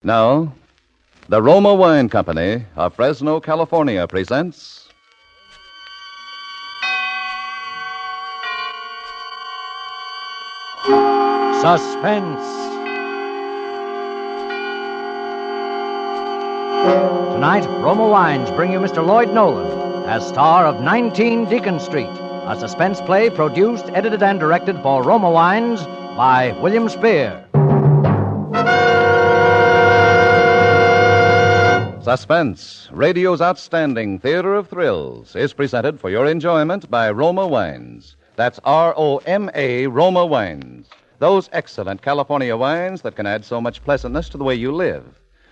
Now, the Roma Wine Company of Fresno, California presents Suspense. Tonight, Roma Wines bring you Mr. Lloyd Nolan as star of 19 Deacon Street, a suspense play produced, edited, and directed for Roma Wines by William Spear. Suspense, radio's outstanding theater of thrills, is presented for your enjoyment by Roma Wines. That's R-O-M-A, Roma Wines. Those excellent California wines that can add so much pleasantness to the way you live,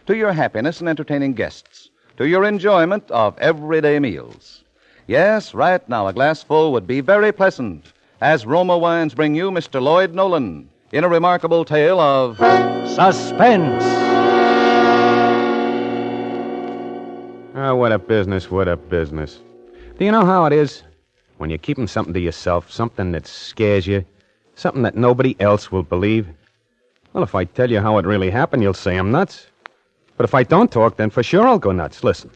to your happiness in entertaining guests, to your enjoyment of everyday meals. Yes, right now a glass full would be very pleasant, as Roma Wines bring you Mr. Lloyd Nolan in a remarkable tale of Suspense. Oh, what a business, what a business. Do you know how it is? When you're keeping something to yourself, something that scares you, something that nobody else will believe. Well, if I tell you how it really happened, you'll say I'm nuts. But if I don't talk, then for sure I'll go nuts. Listen.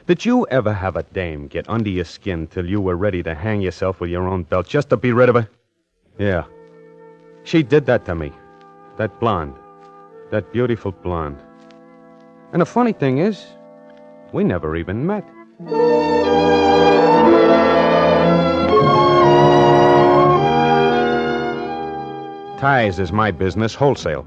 Did you ever have a dame get under your skin till you were ready to hang yourself with your own belt just to be rid of her? Yeah. She did that to me. That blonde. That beautiful blonde. And the funny thing is, we never even met. Ties is my business, wholesale.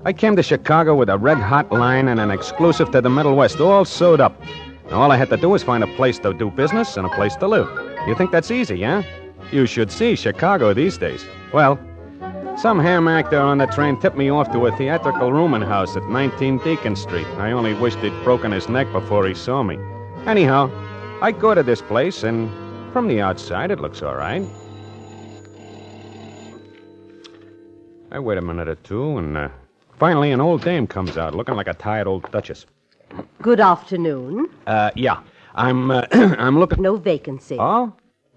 I came to Chicago with a red-hot line and an exclusive to the Middle West, all sewed up. Now, all I had to do was find a place to do business and a place to live. You think that's easy, huh? You should see Chicago these days. Well, some ham actor on the train tipped me off to a theatrical rooming house at 19 Deacon Street. I only wished he'd broken his neck before he saw me. Anyhow, I go to this place, and from the outside, it looks all right. I wait a minute or two, and finally an old dame comes out, looking like a tired old duchess. Good afternoon. Yeah. I'm looking... No vacancy. Oh?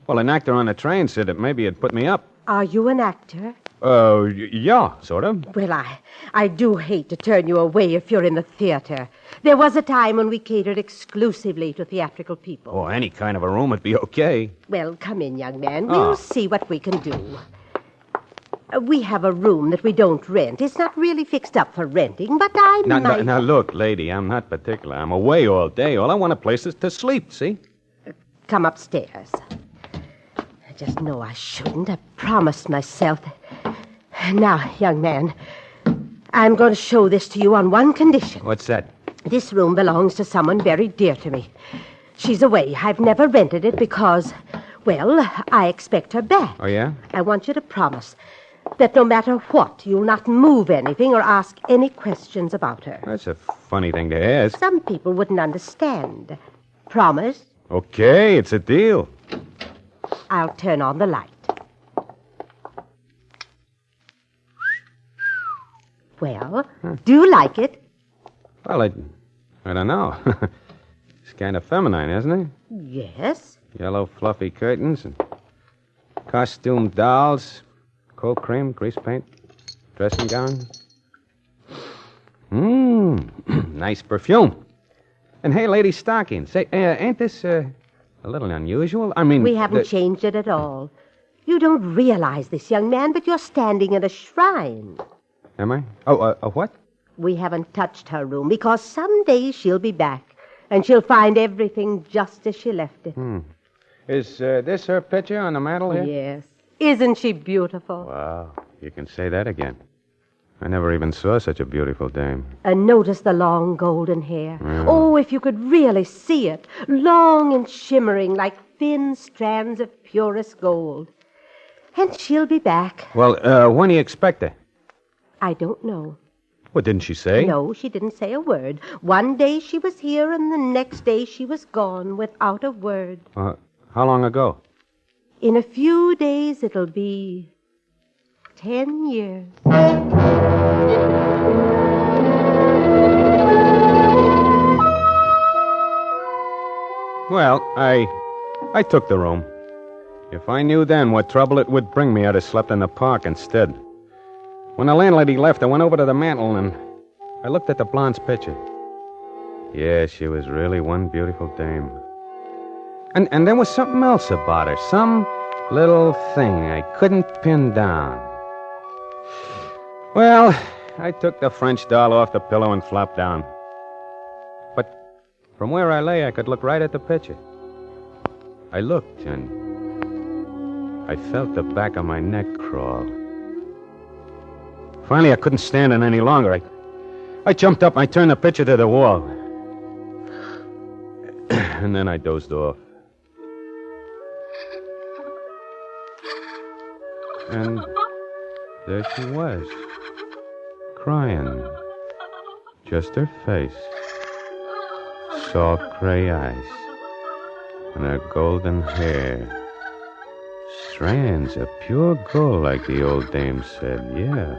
Well, an actor on the train said that maybe it'd put me up. Are you an actor? Yeah, sort of. Well, I do hate to turn you away if you're in the theater. There was a time when we catered exclusively to theatrical people. Oh, any kind of a room would be okay. Well, come in, young man. We'll see what we can do. We have a room that we don't rent. It's not really fixed up for renting, but I might... Now, look, lady, I'm not particular. I'm away all day. All I want a place is to sleep, see? Come upstairs. I just know I shouldn't. I promised myself. Now, young man, I'm going to show this to you on one condition. What's that? This room belongs to someone very dear to me. She's away. I've never rented it because, well, I expect her back. Oh, yeah? I want you to promise that no matter what, you'll not move anything or ask any questions about her. That's a funny thing to ask. Some people wouldn't understand. Promise? Okay, it's a deal. I'll turn on the light. Well, do you like it? Well, I don't know. It's kind of feminine, isn't it? Yes. Yellow fluffy curtains and costume dolls, cold cream, grease paint, dressing gown. Nice perfume. And hey, lady stocking, say, ain't this a little unusual? I mean... We haven't changed it at all. You don't realize this, young man, but you're standing in a shrine. Am I? Oh, a what? We haven't touched her room because someday she'll be back, and she'll find everything just as she left it. Is this her picture on the mantel here? Yes. Isn't she beautiful? Wow, you can say that again. I never even saw such a beautiful dame. And notice the long golden hair. Yeah. Oh, if you could really see it. Long and shimmering like thin strands of purest gold. And she'll be back. Well, when do you expect her? I don't know. What, didn't she say? No, she didn't say a word. One day she was here, and the next day she was gone without a word. How long ago? In a few days, it'll be 10 years. Well, I took the room. If I knew then what trouble it would bring me, I'd have slept in the park instead. When the landlady left, I went over to the mantel and I looked at the blonde's picture. Yeah, she was really one beautiful dame. And there was something else about her. Some little thing I couldn't pin down. Well, I took the French doll off the pillow and flopped down. But from where I lay, I could look right at the picture. I looked, and I felt the back of my neck crawl. Finally, I couldn't stand it any longer. I jumped up and I turned the picture to the wall. And then I dozed off. And there she was, crying. Just her face, soft gray eyes, and her golden hair. Strands of pure gold, like the old dame said, yeah.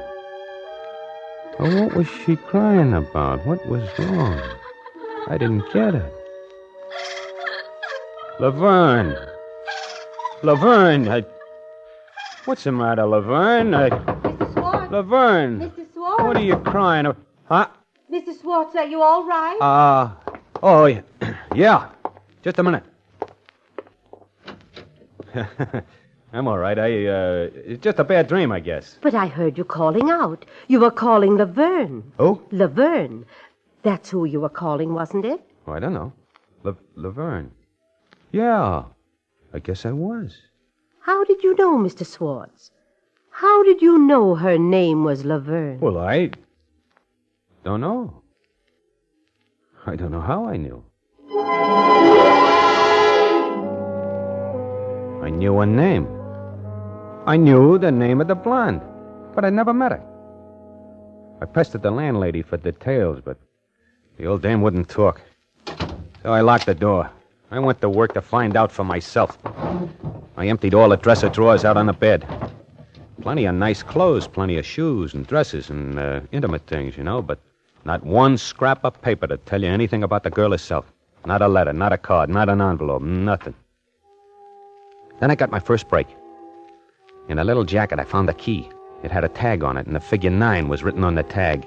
But what was she crying about? What was wrong? I didn't get it. Laverne! Laverne! What's the matter, Laverne? Mr. Swartz. Laverne! Mr. Swartz. What are you crying about? Huh? Mr. Swartz, are you all right? Oh, yeah. Just a minute. I'm all right. It's just a bad dream, I guess. But I heard you calling out. You were calling Laverne. Who? Laverne. That's who you were calling, wasn't it? Oh, I don't know. Laverne. Yeah, I guess I was. How did you know, Mr. Swartz? How did you know her name was Laverne? Well, I don't know. I don't know how I knew. I knew her name. I knew the name of the blonde, but I never met her. I pestered the landlady for details, but the old dame wouldn't talk. So I locked the door. I went to work to find out for myself. I emptied all the dresser drawers out on the bed. Plenty of nice clothes, plenty of shoes and dresses and intimate things, but not one scrap of paper to tell you anything about the girl herself. Not a letter, not a card, not an envelope, nothing. Then I got my first break. In a little jacket, I found a key. It had a tag on it, and the figure 9 was written on the tag.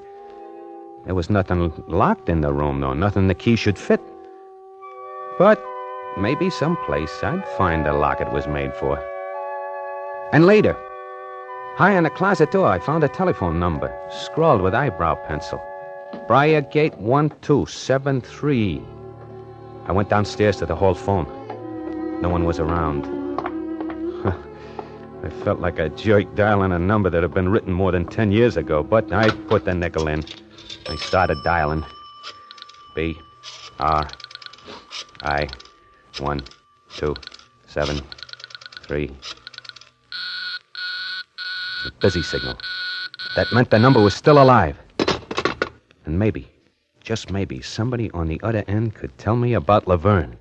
There was nothing locked in the room, though, nothing the key should fit. But maybe someplace I'd find the lock it was made for. And later, high on the closet door, I found a telephone number, scrawled with eyebrow pencil. Briargate 1273. I went downstairs to the hall phone. No one was around. I felt like a jerk dialing a number that had been written more than 10 years ago, but I put the nickel in. I started dialing. B-R-I 1 2 7 3. A busy signal. That meant the number was still alive. And maybe, just maybe, somebody on the other end could tell me about Laverne.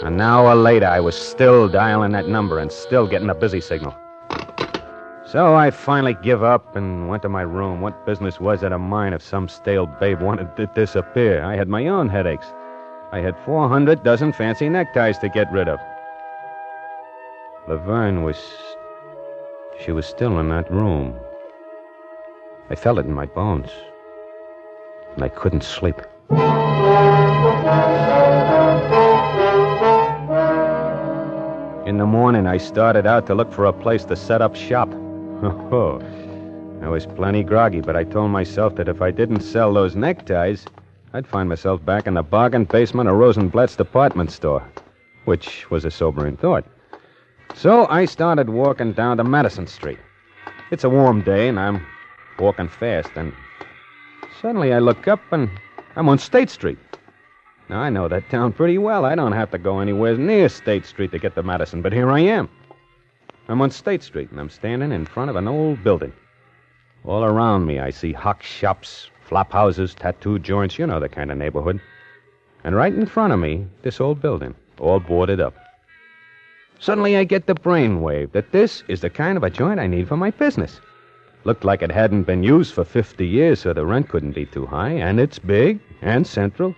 An hour later, I was still dialing that number and still getting a busy signal. So I finally give up and went to my room. What business was it of mine if some stale babe wanted to disappear? I had my own headaches. I had 400 dozen fancy neckties to get rid of. Laverne was still in that room. I felt it in my bones. And I couldn't sleep. In the morning, I started out to look for a place to set up shop. Oh, I was plenty groggy, but I told myself that if I didn't sell those neckties, I'd find myself back in the bargain basement of Rosenblatt's department store, which was a sobering thought. So I started walking down to Madison Street. It's a warm day, and I'm walking fast, and suddenly I look up, and I'm on State Street. Now, I know that town pretty well. I don't have to go anywhere near State Street to get to Madison, but here I am. I'm on State Street, and I'm standing in front of an old building. All around me, I see hock shops, flop houses, tattoo joints, the kind of neighborhood. And right in front of me, this old building, all boarded up. Suddenly, I get the brainwave that this is the kind of a joint I need for my business. Looked like it hadn't been used for 50 years, so the rent couldn't be too high, and it's big and central.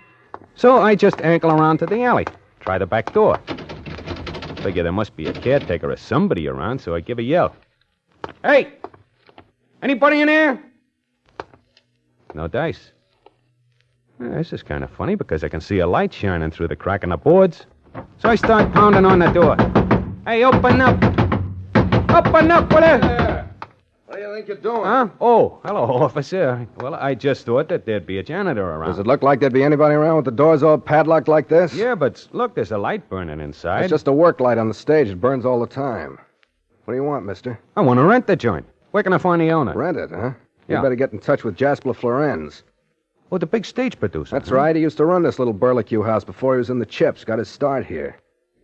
So I just ankle around to the alley, try the back door. Figure there must be a caretaker or somebody around, so I give a yell. Hey! Anybody in there? No dice. This is kind of funny because I can see a light shining through the crack in the boards. So I start pounding on the door. Hey, open up! Open up, will you? What do you think you're doing? Huh? Oh, hello, officer. Well, I just thought that there'd be a janitor around. Does it look like there'd be anybody around with the doors all padlocked like this? Yeah, but look, there's a light burning inside. It's just a work light on the stage. It burns all the time. What do you want, mister? I want to rent the joint. Where can I find the owner? Rent it, huh? Yeah. You better get in touch with Jasper Florenz. Oh, the big stage producer. That's right. He used to run this little burlicue house before he was in the Chips. Got his start here.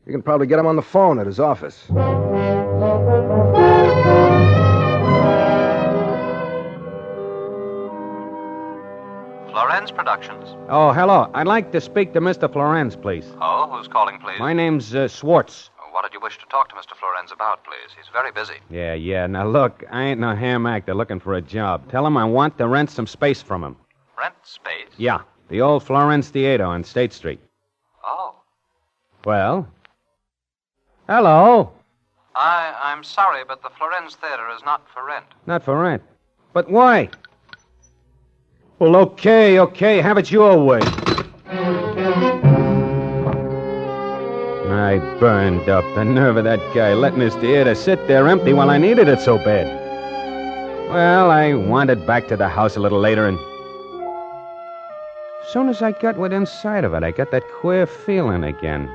You can probably get him on the phone at his office. Lorenz Productions. Oh, hello. I'd like to speak to Mr. Florenz, please. Oh, who's calling, please? My name's Swartz. What did you wish to talk to Mr. Florenz about, please? He's very busy. Yeah. Now, look, I ain't no ham actor looking for a job. Tell him I want to rent some space from him. Rent space? Yeah, the old Florenz Theater on State Street. Oh. Well? Hello? I'm sorry, but the Florenz Theater is not for rent. Not for rent. But why? Well, okay. Have it your way. I burned up. The nerve of that guy letting his theater sit there empty while I needed it so bad. Well, I wandered back to the house a little later, and as soon as I got within sight of it, I got that queer feeling again.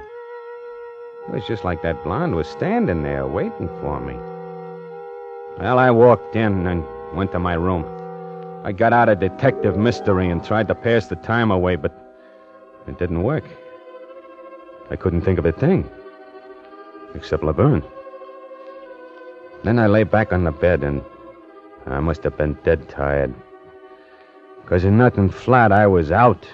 It was just like that blonde was standing there waiting for me. Well, I walked in and went to my room. I got out of detective mystery and tried to pass the time away, but it didn't work. I couldn't think of a thing, except Laverne. Then I lay back on the bed, and I must have been dead tired. Because in nothing flat, I was out.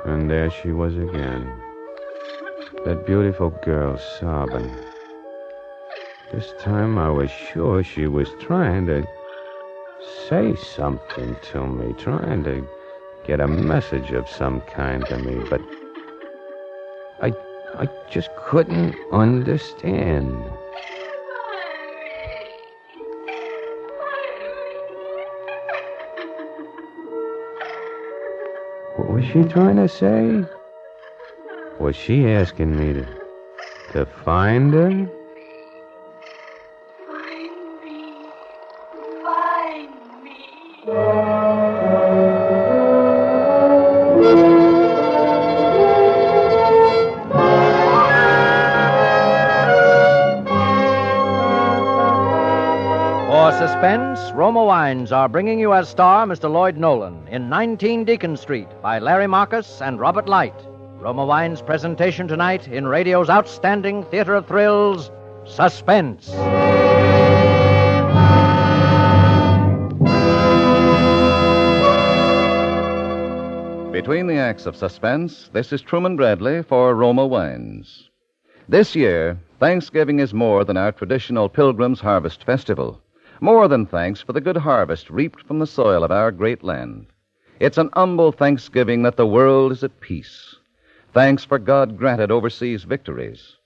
And there she was again. That beautiful girl sobbing. This time I was sure she was trying to say something to me, trying to get a message of some kind to me, but I just couldn't understand. What was she trying to say? Was she asking me to find her? For Suspense, Roma Wines are bringing you as star Mr. Lloyd Nolan in 19 Deacon Street by Larry Marcus and Robert Light. Roma Wines' presentation tonight in radio's outstanding theater of thrills, Suspense. Between the acts of Suspense, this is Truman Bradley for Roma Wines. This year, Thanksgiving is more than our traditional Pilgrim's Harvest Festival. More than thanks for the good harvest reaped from the soil of our great land. It's an humble thanksgiving that the world is at peace. Thanks for God-granted overseas victories.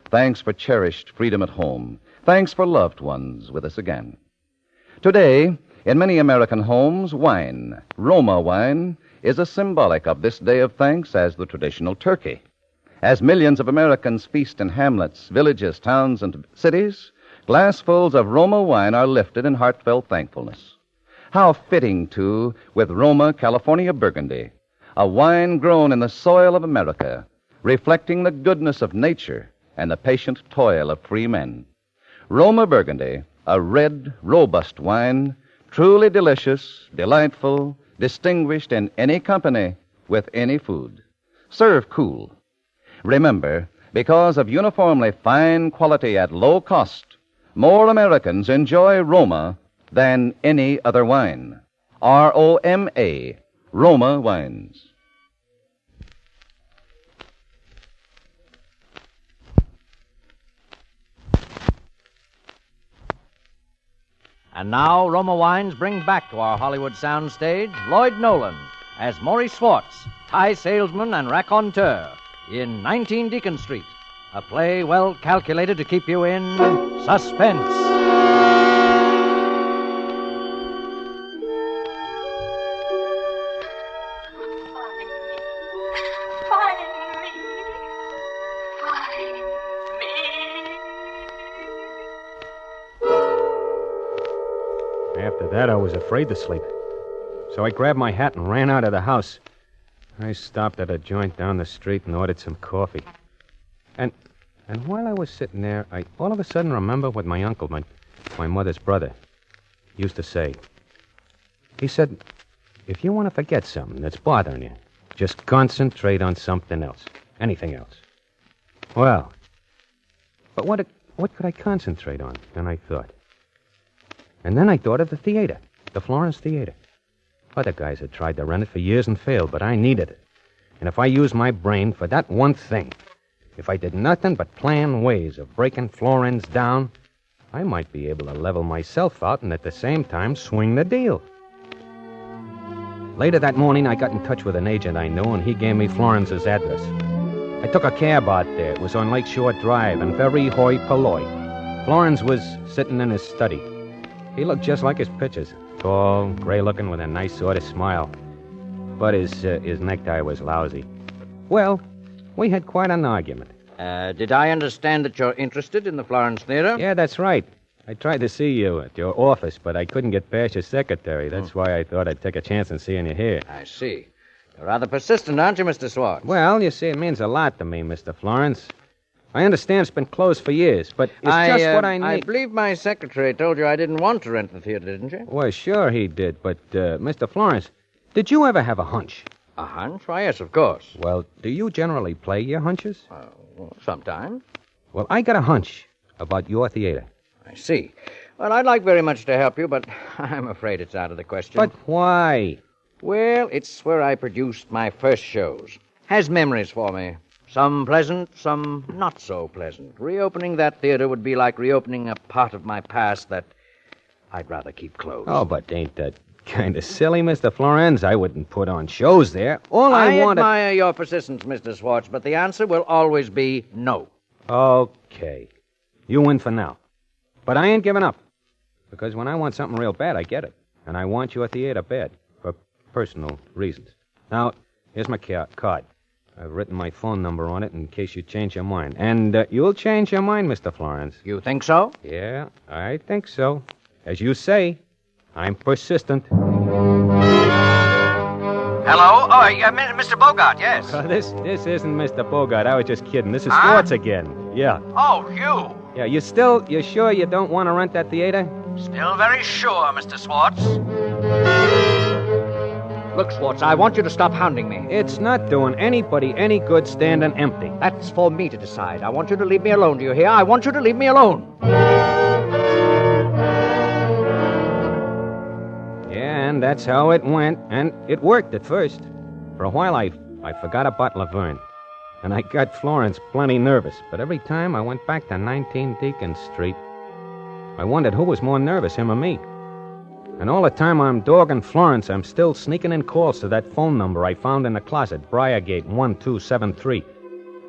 Thanks for cherished freedom at home. Thanks for loved ones with us again. Today, in many American homes, wine, Roma wine, is as symbolic of this day of thanks as the traditional turkey. As millions of Americans feast in hamlets, villages, towns, and cities, glassfuls of Roma wine are lifted in heartfelt thankfulness. How fitting, too, with Roma California Burgundy, a wine grown in the soil of America, reflecting the goodness of nature and the patient toil of free men. Roma Burgundy, a red, robust wine, truly delicious, delightful, distinguished in any company, with any food. Serve cool. Remember, because of uniformly fine quality at low cost, more Americans enjoy Roma than any other wine. R-O-M-A, Roma Wines. And now, Roma Wines brings back to our Hollywood soundstage Lloyd Nolan as Maurice Swartz tie salesman, and raconteur in 19 Deacon Street, a play well calculated to keep you in suspense. After that, I was afraid to sleep. So I grabbed my hat and ran out of the house. I stopped at a joint down the street and ordered some coffee. And while I was sitting there, I all of a sudden remembered what my uncle, my mother's brother, used to say. He said, if you want to forget something that's bothering you, just concentrate on something else. Anything else. Well, but what could I concentrate on? And I thought. And then I thought of the theater, the Florence Theater. Other guys had tried to rent it for years and failed, but I needed it. And if I used my brain for that one thing, if I did nothing but plan ways of breaking Florence down, I might be able to level myself out and at the same time swing the deal. Later that morning, I got in touch with an agent I knew, and he gave me Florence's address. I took a cab out there. It was on Lakeshore Drive, and very hoi polloi. Florence was sitting in his study. He looked just like his pictures. Tall, gray-looking, with a nice sort of smile. But his necktie was lousy. Well, we had quite an argument. Did I understand that you're interested in the Florence Theater? Yeah, that's right. I tried to see you at your office, but I couldn't get past your secretary. That's why I thought I'd take a chance in seeing you here. I see. You're rather persistent, aren't you, Mr. Swartz? Well, you see, it means a lot to me, Mr. Florence. I understand it's been closed for years, but it's just what I need. I believe my secretary told you I didn't want to rent the theater, didn't you? Well, sure he did, but, Mr. Florence, did you ever have a hunch? A hunch? Why, yes, of course. Well, do you generally play your hunches? Well, sometimes. Well, I got a hunch about your theater. I see. Well, I'd like very much to help you, but I'm afraid it's out of the question. But why? Well, it's where I produced my first shows. Has memories for me. Some pleasant, some not so pleasant. Reopening that theater would be like reopening a part of my past that I'd rather keep closed. Oh, but ain't that kind of silly, Mr. Florence? I wouldn't put on shows there. All I wanted... admire your persistence, Mr. Swartz, but the answer will always be no. Okay. You win for now. But I ain't giving up. Because when I want something real bad, I get it. And I want your theater bad. For personal reasons. Now, here's my card. I've written my phone number on it in case you change your mind. And you'll change your mind, Mr. Florence. You think so? Yeah, I think so. As you say, I'm persistent. Hello? Oh, Mr. Bogart, yes. This isn't Mr. Bogart. I was just kidding. This is Swartz again. Yeah. Oh, you. Yeah, you sure you don't want to rent that theater? Still very sure, Mr. Swartz. Look, Swartz, I want you to stop hounding me. It's not doing anybody any good standing empty. That's for me to decide. I want you to leave me alone, do you hear? I want you to leave me alone. Yeah, and that's how it went, and it worked at first. For a while, I forgot about Laverne, and I got Florence plenty nervous, but every time I went back to 19 Deacon Street, I wondered who was more nervous, him or me. And all the time I'm dogging Florence, I'm still sneaking in calls to that phone number I found in the closet, Briargate 1273.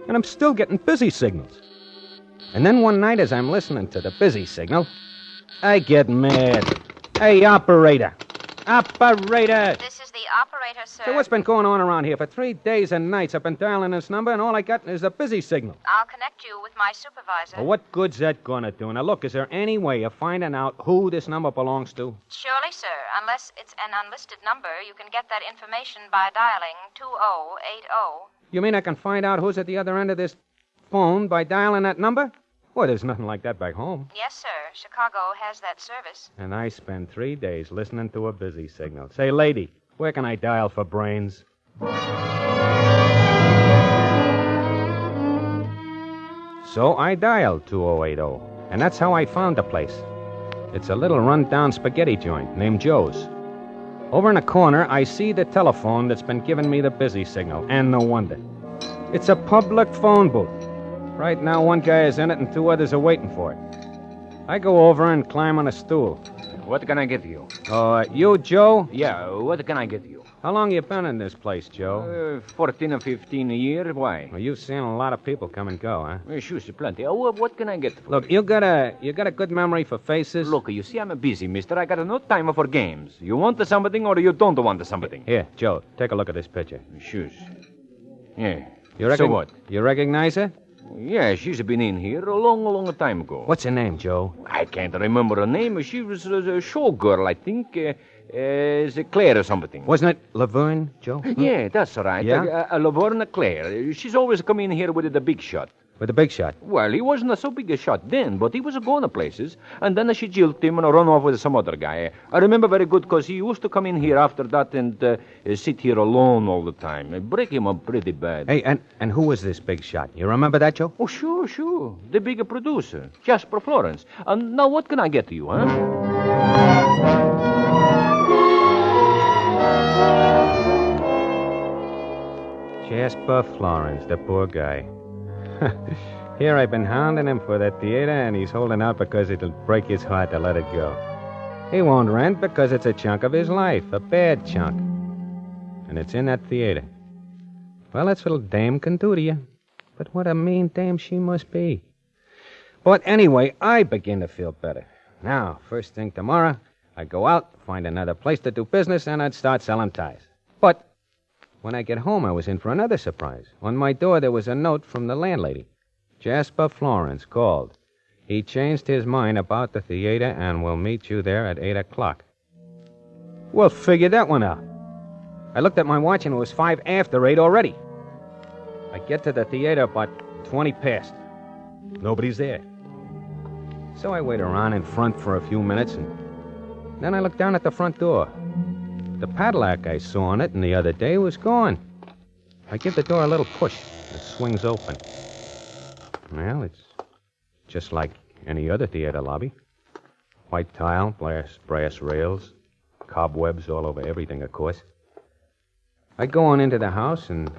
And I'm still getting busy signals. And then one night as I'm listening to the busy signal, I get mad. Hey, operator! Operator! This is the operator, sir. So what's been going on around here? For 3 days and nights I've been dialing this number, and all I got is a busy signal. I'll connect you with my supervisor. Well, what good's that gonna do? Now, look, is there any way of finding out who this number belongs to? Surely, sir. Unless it's an unlisted number, you can get that information by dialing 2080. You mean I can find out who's at the other end of this phone by dialing that number? Well, there's nothing like that back home. Yes, sir. Chicago has that service. And I spend 3 days listening to a busy signal. Say, lady, where can I dial for brains? So I dialed 2080, and that's how I found the place. It's a little run-down spaghetti joint named Joe's. Over in the corner, I see the telephone that's been giving me the busy signal, and no wonder. It's a public phone booth. Right now, one guy is in it and 2 others are waiting for it. I go over and climb on a stool. What can I get you? You, Joe? Yeah, what can I get you? How long you been in this place, Joe? 14 or 15 a year. Why? Well, you've seen a lot of people come and go, huh? Sure, plenty. What can I get for Look, you? you got a good memory for faces? Look, you see, I'm a busy mister. I got no time for games. You want something or you don't want something? Here, Joe, take a look at this picture. Sure. Yeah. So what? You recognize her? Yeah, she's been in here a long time ago. What's her name, Joe? I can't remember her name. She was a showgirl, I think. Claire or something. Wasn't it Laverne, Joe? Yeah, that's right. Yeah? Laverne Claire. She's always come in here with the big shot. With the big shot? Well, he wasn't so big a shot then, but he was going to places. And then she jilted him and run off with some other guy. I remember very good because he used to come in here after that and sit here alone all the time. Break him up pretty bad. Hey, and who was this big shot? You remember that, Joe? Oh, sure. The big producer, Jasper Florence. And now what can I get to you, huh? Jasper Florence, the poor guy. Here I've been hounding him for that theater, and he's holding out because it'll break his heart to let it go. He won't rent because it's a chunk of his life, a bad chunk. And it's in that theater. Well, that's what a dame can do to you. But what a mean dame she must be. But anyway, I begin to feel better. Now, first thing tomorrow, I'd go out, find another place to do business, and I'd start selling ties. But when I get home, I was in for another surprise. On my door, there was a note from the landlady. Jasper Florence called. He changed his mind about the theater and will meet you there at 8 o'clock. Well, figure that one out. I looked at my watch and it was 5 after 8 already. I get to the theater about 20 past. Nobody's there. So I wait around in front for a few minutes and then I look down at the front door. The padlock I saw on it the other day was gone. I give the door a little push. It swings open. Well, it's just like any other theater lobby. White tile, brass rails, cobwebs all over everything, of course. I go on into the house, and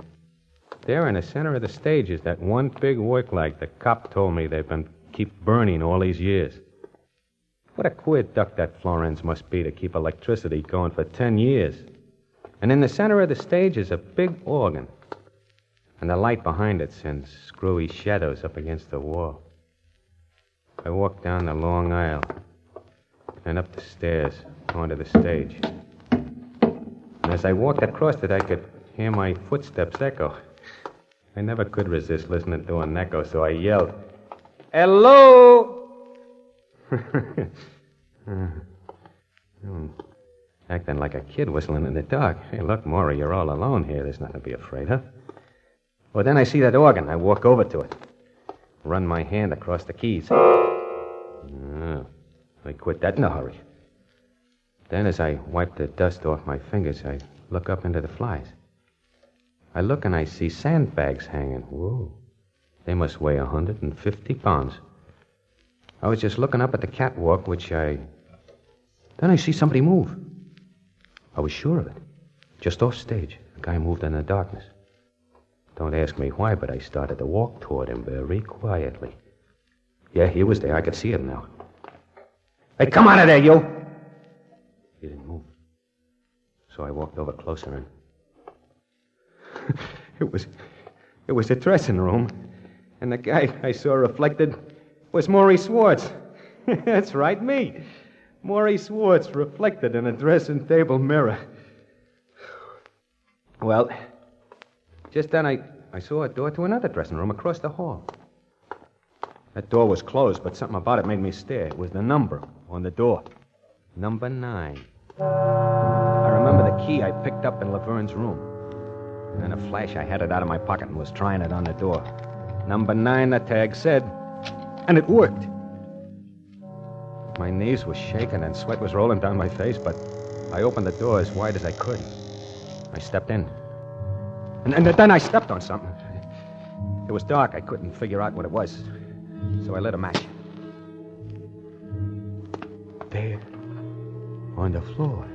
there in the center of the stage is that one big work light the cop told me they've been keep burning all these years. What a queer duck that Florence must be to keep electricity going for 10 years. And in the center of the stage is a big organ. And the light behind it sends screwy shadows up against the wall. I walk down the long aisle and up the stairs onto the stage. And as I walked across it, I could hear my footsteps echo. I never could resist listening to an echo, so I yelled, "Hello!" Acting like a kid whistling in the dark. Hey, look, Maury, you're all alone here. There's nothing to be afraid of. Well, then I see that organ. I walk over to it. Run my hand across the keys. Oh, I quit that in a hurry. Then as I wipe the dust off my fingers, I look up into the flies. I look and I see sandbags hanging. Whoa. They must weigh 150 pounds. I was just looking up at the catwalk, Then I see somebody move. I was sure of it. Just off stage, a guy moved in the darkness. Don't ask me why, but I started to walk toward him very quietly. Yeah, he was there. I could see him now. Hey, come out of there, you! He didn't move. So I walked over closer and... It was a dressing room. And the guy I saw reflected was Maury Swartz. That's right, me. Maury Swartz reflected in a dressing table mirror. Well, just then I saw a door to another dressing room across the hall. That door was closed, but something about it made me stare. It was the number on the door. Number 9. I remember the key I picked up in Laverne's room. And in a flash, I had it out of my pocket and was trying it on the door. Number 9, the tag said. And it worked. My knees were shaking and sweat was rolling down my face, but I opened the door as wide as I could. I stepped in. And then I stepped on something. It was dark. I couldn't figure out what it was. So I lit a match. There, on the floor,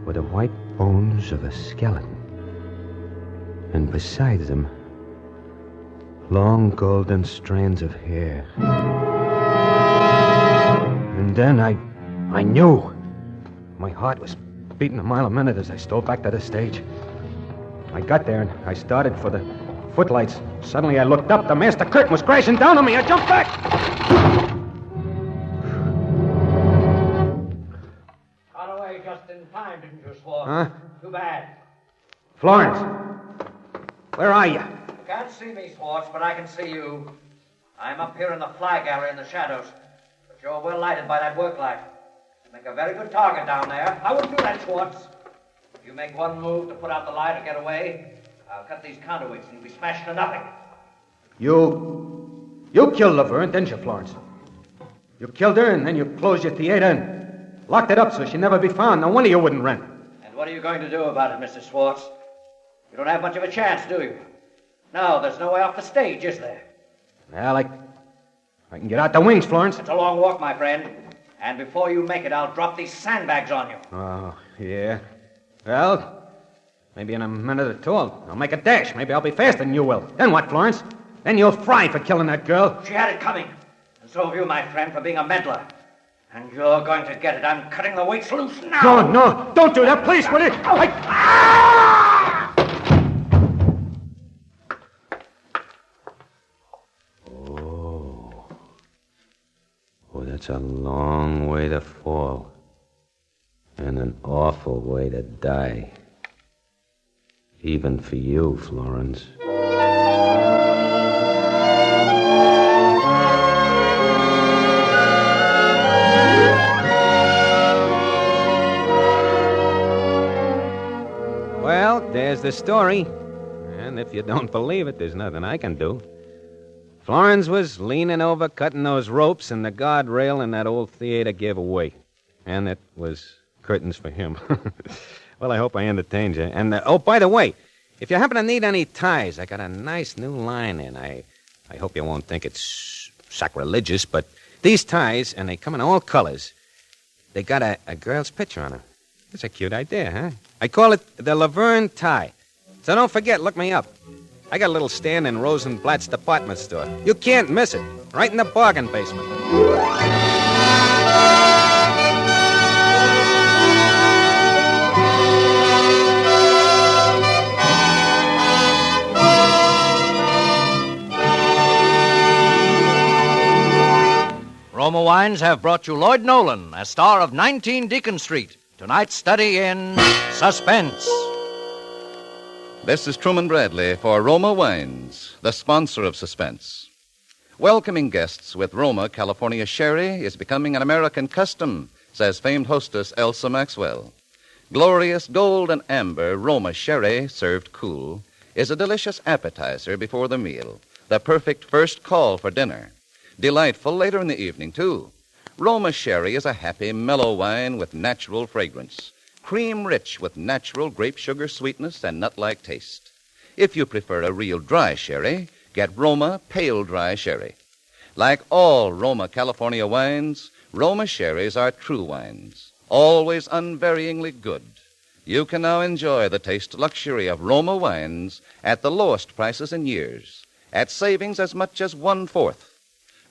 were the white bones of a skeleton. And beside them, long golden strands of hair. And then I knew. My heart was beating a mile a minute as I stole back to the stage. I got there and I started for the footlights. Suddenly I looked up. The master curtain was crashing down on me. I jumped back. Got away just in time, didn't you, Swartz? Huh? Too bad. Florence, where are you? You can't see me, Swartz, but I can see you. I'm up here in the flag area in the shadows. But you're well lighted by that work light. You make a very good target down there. I wouldn't do that, Swartz. If you make one move to put out the light or get away, I'll cut these counterweights and you'll be smashed to nothing. You killed Laverne, didn't you, Florence? You killed her and then you closed your theater and locked it up so she'd never be found. No wonder you wouldn't rent. And what are you going to do about it, Mr. Swartz? You don't have much of a chance, do you? No, there's no way off the stage, is there? Well, I can get out the wings, Florence. It's a long walk, my friend. And before you make it, I'll drop these sandbags on you. Oh, yeah. Well, maybe in a minute or two I'll make a dash. Maybe I'll be faster than you will. Then what, Florence? Then you'll fry for killing that girl. She had it coming. And so have you, my friend, for being a meddler. And you're going to get it. I'm cutting the weights loose now. No, don't do that, please, will you? Oh, that's a long way to fall. And an awful way to die. Even for you, Florence. Well, there's the story. And if you don't believe it, there's nothing I can do. Florence was leaning over, cutting those ropes, and the guardrail in that old theater gave away. And it was curtains for him. Well, I hope I entertained you. And, by the way, if you happen to need any ties, I got a nice new line in. I hope you won't think it's sacrilegious, but these ties, and they come in all colors, they got a girl's picture on them. It's a cute idea, huh? I call it the Laverne tie. So don't forget, look me up. I got a little stand in Rosenblatt's department store. You can't miss it. Right in the bargain basement. Roma Wines have brought you Lloyd Nolan as star of 19 Deacon Street. Tonight's study in Suspense. This is Truman Bradley for Roma Wines, the sponsor of Suspense. Welcoming guests with Roma California Sherry is becoming an American custom, says famed hostess Elsa Maxwell. Glorious gold and amber Roma Sherry, served cool, is a delicious appetizer before the meal, the perfect first call for dinner. Delightful later in the evening, too. Roma Sherry is a happy, mellow wine with natural fragrance. Cream-rich with natural grape sugar sweetness and nut-like taste. If you prefer a real dry sherry, get Roma Pale Dry Sherry. Like all Roma California wines, Roma Sherries are true wines, always unvaryingly good. You can now enjoy the taste luxury of Roma wines at the lowest prices in years, at savings as much as 1/4.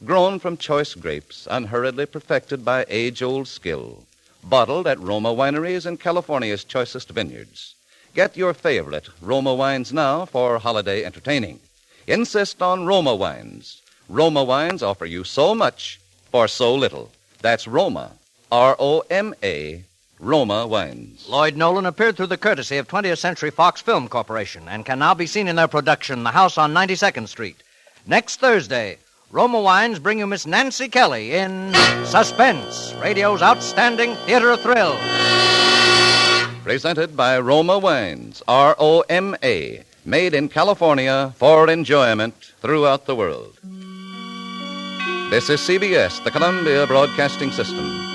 Grown from choice grapes, unhurriedly perfected by age-old skill. Bottled at Roma wineries in California's choicest vineyards. Get your favorite Roma wines now for holiday entertaining. Insist on Roma wines. Roma wines offer you so much for so little. That's Roma, R-O-M-A, Roma wines. Lloyd Nolan appeared through the courtesy of 20th Century Fox Film Corporation and can now be seen in their production, The House on 92nd Street. Next Thursday, Roma Wines bring you Miss Nancy Kelly in Suspense, radio's outstanding theater of thrill. Presented by Roma Wines, R-O-M-A, made in California for enjoyment throughout the world. This is CBS, the Columbia Broadcasting System.